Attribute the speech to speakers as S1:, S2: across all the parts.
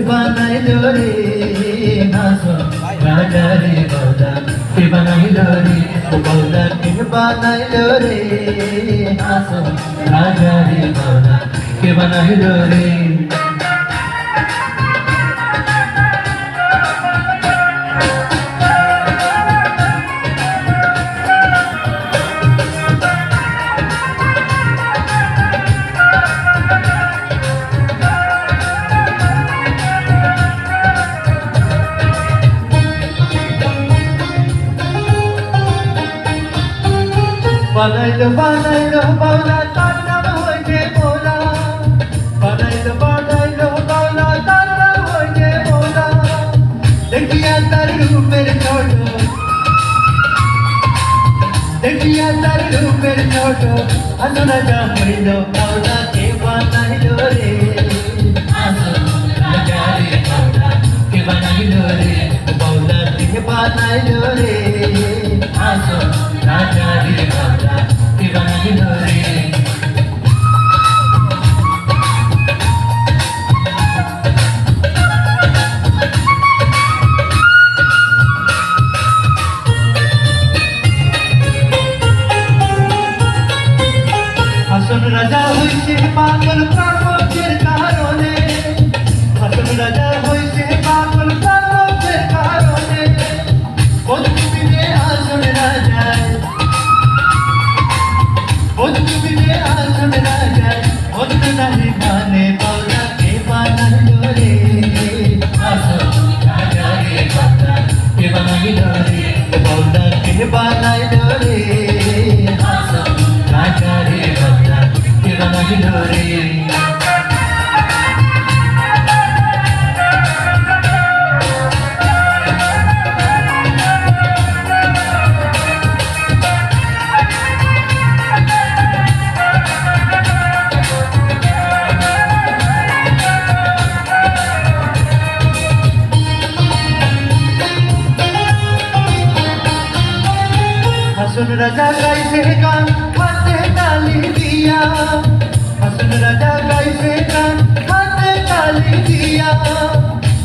S1: বানাইলো রে হাসন রাজা রে বাউলা কে বানাইলো রে ও বাউলা কে বানাইলো রে হাসন রাজা রে বাউলা কে বানাইলো রে বানাইলো বানাইলো বাউলা তার নাম হইছে ভোলা বানাইলো বানাইলো বাউলা তার নাম হইছে ভোলা দেখিয়া তার রূপের ছোট দেখিয়া তার রূপের ছোট আসন রাজা হইল বাউলা কে বানাইলো রে আসন রাজা রে বাউলা কে বানাইলো রে বাউলা কে বানাইলো রে আসন রাজা রে বাউলা কে বানাইলো রে হাসন রাজা হইছে পাগল প্রাণের কারণে হাসন রাজা হইছে পাগল প্রাণের কারণে বন্ধুবিনে হাসন রাজা বন্ধুবিনে হাসন রাজা বন্ধু নাহি মানে বাউলা কে বানাইলো রে হাসন রাজা রে বাউলা কে বানাইলো রে বাউলা কে বানাইলো রে হাসন রাজা রে বাউলা কে বানাইলো রে হাসন রাজা গাইছে গান হাতে তালি দিয়া হাসন রাজা গাইছে গান হাতে তালি দিয়া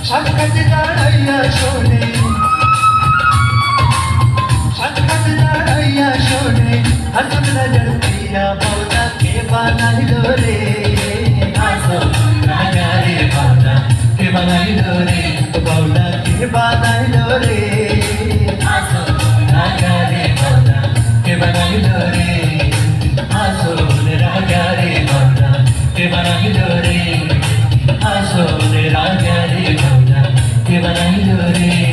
S1: সাক্ষাৎ দাঁড়াইয়া শোনে সাক্ষাৎ দাঁড়াইয়া শোনে হাসন রাজার প্রিয়া বাউলা কে বানাইলো রে হাসন রাজা রে বাউলা কে বানাইলো রে বাউলা কে বানাইলো রে হাসন রাজা রে বাউলা কে বানাইলো রে হাসন রাজা রে বাউলা কে বানাইলো রে হাসন রাজা রে বাউলা কে বানাইলো রে